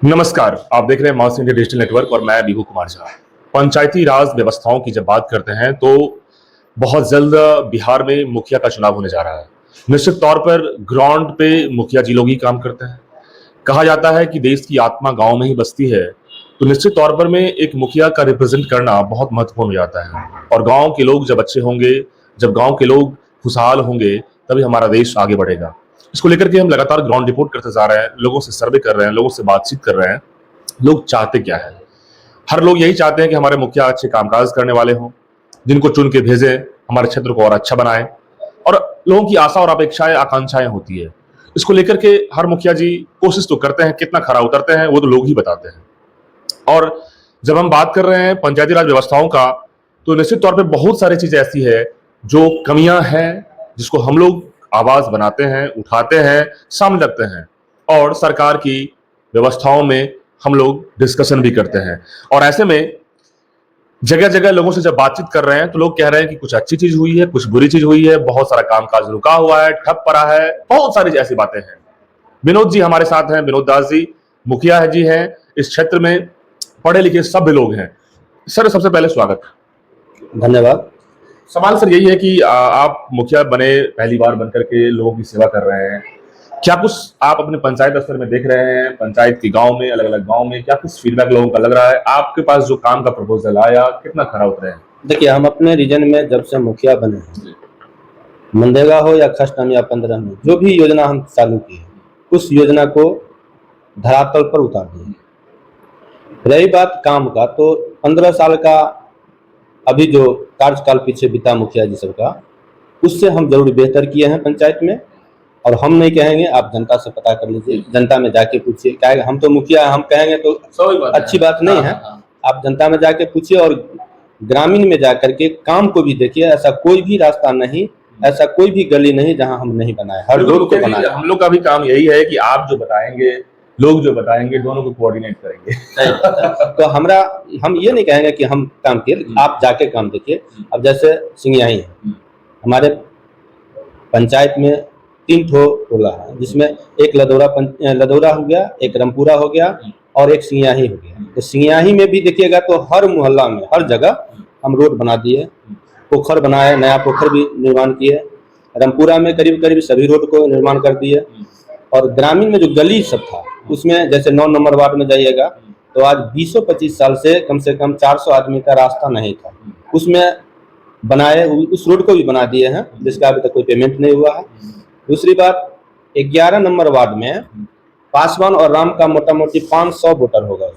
नमस्कार, आप देख रहे हैं मास इंडिया डिजिटल नेटवर्क और मैं बिहू कुमार झा। पंचायती राज व्यवस्थाओं की जब बात करते हैं तो बहुत जल्द बिहार में मुखिया का चुनाव होने जा रहा है। निश्चित तौर पर ग्राउंड पे मुखिया जी लोग ही काम करते हैं। कहा जाता है कि देश की आत्मा गांव में ही बसती है, तो निश्चित तौर पर में एक मुखिया का रिप्रेजेंट करना बहुत महत्वपूर्ण हो जाता है। और गांव के लोग जब अच्छे होंगे, जब गांव के लोग खुशहाल होंगे, तभी हमारा देश आगे बढ़ेगा। इसको लेकर के हम लगातार ग्राउंड रिपोर्ट करते जा रहे हैं, लोगों से सर्वे कर रहे हैं, लोगों से बातचीत कर रहे हैं। लोग चाहते क्या है? हर लोग यही चाहते हैं कि हमारे मुखिया अच्छे कामकाज करने वाले हों, जिनको चुन के भेजें, हमारे क्षेत्र को और अच्छा बनाएं। और लोगों की आशा और अपेक्षाएं आकांक्षाएं होती है। इसको लेकर के हर मुखिया जी कोशिश तो करते हैं, कितना खरा उतरते हैं वो तो लोग ही बताते हैं। और जब हम बात कर रहे हैं पंचायती राज व्यवस्थाओं का, तो निश्चित तौर पे बहुत सारी चीजें ऐसी है जो कमियां हैं, जिसको हम लोग आवाज बनाते हैं, उठाते हैं, सामने रखते हैं और सरकार की व्यवस्थाओं में हम लोग डिस्कशन भी करते हैं। और ऐसे में जगह जगह लोगों से जब बातचीत कर रहे हैं तो लोग कह रहे हैं कि कुछ अच्छी चीज हुई है, कुछ बुरी चीज हुई है, बहुत सारा कामकाज रुका हुआ है, ठप पड़ा है, बहुत सारी ऐसी बातें हैं। विनोद जी हमारे साथ हैं, विनोद दास जी मुखिया है जी हैं इस क्षेत्र में, पढ़े लिखे सभ्य लोग हैं। सर सबसे पहले स्वागत। धन्यवाद। सवाल सर यही है कि आप मुखिया बने, पहली बार बनकर के लोगों की सेवा कर रहे हैं, क्या कुछ आप अपने पंचायत स्तर में देख रहे हैं, पंचायत के गांव में, अलग अलग गांव में क्या कुछ फीडबैक लोगों का लग रहा है? आपके पास जो काम का प्रपोजल आया कितना खरा उतरे हैं? देखिए, हम अपने रीजन में जब से मुखिया बने हैं, मनरेगा हो या खष्टम या 15 में जो भी योजना हम चालू की है, उस योजना को धरातल पर उतार दिए। रही बात काम का, तो 15 साल का अभी जो कार्यकाल पीछे बीता मुखिया जी सबका, उससे हम जरूर बेहतर किए हैं पंचायत में। और हम नहीं कहेंगे, आप जनता से पता कर लीजिए, जनता में जाके पूछिए। क्या हम तो मुखिया, हम कहेंगे तो अच्छी बात नहीं है। आप जनता में जाके पूछिए और ग्रामीण में जाकर के काम को भी देखिए। ऐसा कोई भी रास्ता नहीं, ऐसा कोई भी गली नहीं जहां हम नहीं बनाए, हर रोड को बनाए। हम लोग का भी काम यही है कि आप जो बताएंगे, लोग जो बताएंगे, दोनों को कोऑर्डिनेट करेंगे। तो हम ये नहीं कहेंगे कि हम काम किए, आप जाके काम देखिए। अब जैसे सिंगियाही है, हमारे पंचायत में 3 ठो टोला है, जिसमें एक लदौरा हो गया, एक रामपुरा हो गया और एक सिंगियाही हो गया। तो सिंगियाही में भी देखिएगा तो हर मोहल्ला में, हर जगह हम रोड बना दिए, पोखर बनाए, नया पोखर भी निर्माण किए। रामपुरा में करीब करीब सभी रोड को निर्माण कर दिए। और ग्रामीण में जो गली सब था, उसमें जैसे 9 नंबर वार्ड में जाइएगा तो आज 20-25 साल से कम 400 आदमी का रास्ता नहीं था, उसमें बनाए, उस रोड को भी बना दिए हैं, जिसका अभी तक कोई पेमेंट नहीं हुआ है। दूसरी बात, 11 नंबर वार्ड में पासवान और राम का मोटा मोटी 500 वोटर होगा।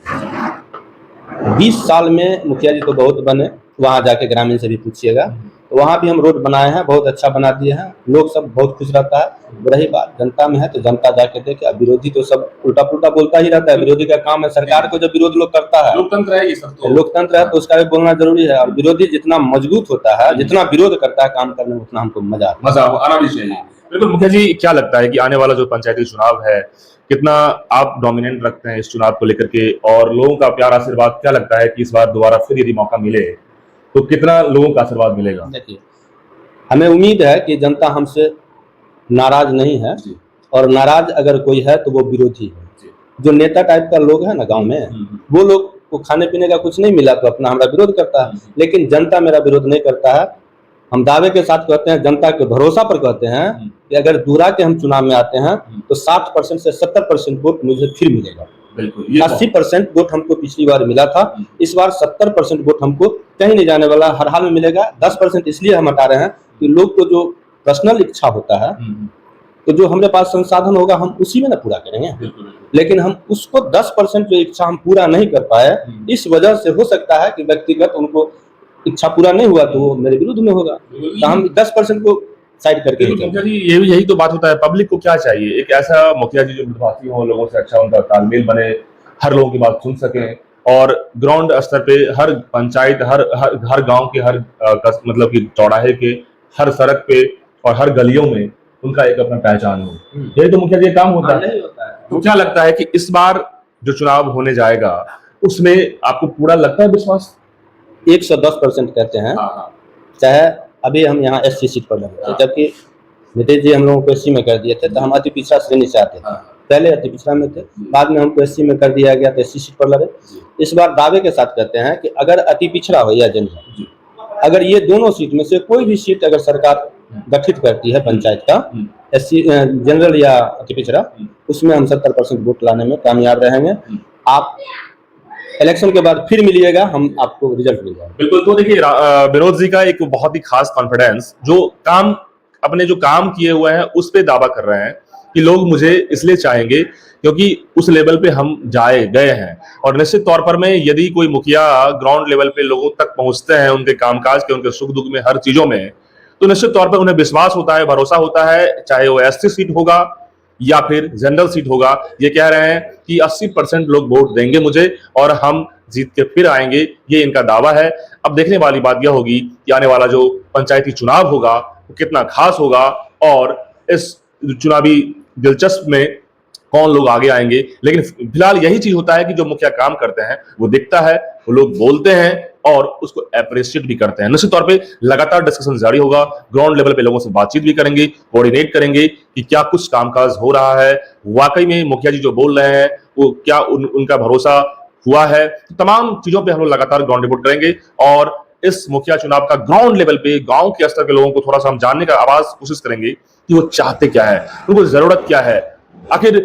20 साल में मुखिया जी तो बहुत बने, वहां जाके ग्रामीण से भी पूछिएगा। तो वहां भी हम रोड बनाए हैं, बहुत अच्छा बना दिए हैं, लोग सब बहुत खुश रहता है। रही बात जनता में है, तो जनता जाके देखे। विरोधी तो सब उल्टा पुल्टा बोलता ही रहता है, विरोधी का काम है। सरकार को जब विरोध लोग करता है, लोकतंत्र है ये सब, तो लोकतंत्र है, तो उसका भी बोलना जरूरी है। और विरोधी जितना मजबूत होता है, जितना विरोध करता है काम करने में, उतना हमको मजा आना भी चाहिए। बिल्कुल। मुखिया जी क्या लगता है कि आने वाला जो पंचायती चुनाव है, कितना आप डोमिनेंट रखते हैं इस चुनाव को लेकर के, और लोगों का प्यार आशीर्वाद क्या लगता है कि इस बार दोबारा फिर यदि मौका मिले तो कितना लोगों का आशीर्वाद मिलेगा? देखिए, हमें उम्मीद है कि जनता हमसे नाराज नहीं है, और नाराज अगर कोई है तो वो विरोधी है। जो नेता टाइप का लोग है ना गांव में, वो लोग को खाने पीने का कुछ नहीं मिला तो अपना हमारा विरोध करता है, लेकिन जनता मेरा विरोध नहीं करता है। हम दावे के साथ कहते हैं, जनता के भरोसा पर कहते हैं कि अगर दूरा के हम चुनाव में आते हैं तो 60% से 70% वोट मुझे फिर मिलेगा। 80% वोट हमको पिछली बार मिला था, इस बार 70% वोट हमको कहीं नहीं जाने वाला, हर हाल में मिलेगा। 10% इसलिए हम हटा रहे हैं कि लोग को जो पर्सनल इच्छा होता है, तो जो हमारे पास संसाधन होगा हम उसी में ना पूरा करेंगे। लेकिन हम उसको 10% जो इच्छा हम पूरा नहीं कर पाए, इस वजह से हो सकता है कि व्यक्तिगत उनको इच्छा पूरा नहीं हुआ तो वो मेरे विरुद्ध में होगा। तो हम 10% को साइड करके मुखिया जी यही तो बात होता है। पब्लिक को क्या चाहिए? एक ऐसा मुखिया जी जो मितभाषी हो, लोगों से अच्छा उनका तालमेल बने, हर लोगों की बात सुन सकें, और ग्राउंड स्तर पे हर पंचायत, हर गांव के, हर मतलब कि चौराहे के, हर सड़क पे और हर गलियों में उनका एक अपना पहचान हो। यही तो मुखिया जी काम होता है। तो क्या लगता है कि इस बार जो चुनाव होने जाएगा उसमें आपको पूरा लगता है विश्वास? 110% कहते हैं। चाहे अभी हम यहाँ SC सीट पर लगे थे, जबकि नीतीश जी हम लोगों को SC में कर दिए थे, तो हम अति पिछड़ा श्रेणी से आते थे। पहले अति पिछड़ा में थे, बाद में हमको एससी में कर दिया गया तो एससी सीट पर लड़े। इस बार दावे के साथ कहते हैं कि अगर अति पिछड़ा हो या जनरल, अगर ये दोनों सीट में से कोई भी सीट अगर सरकार गठित करती है पंचायत का, एससी जनरल या अति पिछड़ा, उसमें हम 70% वोट लाने में कामयाब रहेंगे। आप इलेक्शन के बाद फिर मिलिएगा, हम आपको रिजल्ट मिल जाएगा। बिल्कुल। तो देखिए विनोद जी का एक बहुत ही खास कॉन्फिडेंस, जो काम अपने जो काम किए हुए हैं उस पे दावा कर रहे हैं कि लोग मुझे इसलिए चाहेंगे क्योंकि उस लेवल पे हम गए हैं। और निश्चित तौर पर में यदि कोई मुखिया ग्राउंड लेवल पे लोगों तक पहुंचते हैं, उनके कामकाज के, उनके सुख दुख में, हर चीजों में, तो निश्चित तौर पर उन्हें विश्वास होता है, भरोसा होता है, चाहे वो एससी सीट होगा या फिर जनरल सीट होगा। ये कह रहे हैं कि 80% लोग वोट देंगे मुझे और हम जीत के फिर आएंगे, ये इनका दावा है। अब देखने वाली बात यह होगी कि आने वाला जो पंचायती चुनाव होगा वो कितना खास होगा और इस चुनावी दिलचस्प में कौन लोग आगे आएंगे। लेकिन फिलहाल यही चीज होता है कि जो मुखिया काम करते हैं वो दिखता है, वो लोग बोलते हैं और उसको अप्रिशिएट भी करते हैं। निश्चित तौर पे लगातार डिस्कशन जारी होगा, ग्राउंड लेवल पे लोगों से बातचीत भी करेंगे, कोऑर्डिनेट करेंगे कि क्या कुछ कामकाज हो रहा है, वाकई में मुखिया जी जो बोल रहे हैं वो क्या उनका भरोसा हुआ है। तो तमाम चीजों पे हम लोग लगातार ग्राउंड रिपोर्ट करेंगे और इस मुखिया चुनाव का ग्राउंड लेवल पे गांव के स्तर के लोगों को थोड़ा सा हम जानने का आवाज कोशिश करेंगे कि वो चाहते क्या है, उनको जरूरत क्या है, आखिर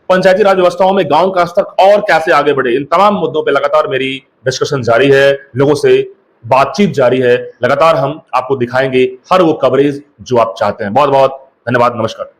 पंचायती राज व्यवस्थाओं में गांव का स्तर और कैसे आगे बढ़े। इन तमाम मुद्दों पे लगातार मेरी डिस्कशन जारी है, लोगों से बातचीत जारी है, लगातार हम आपको दिखाएंगे हर वो कवरेज जो आप चाहते हैं। बहुत बहुत धन्यवाद, नमस्कार।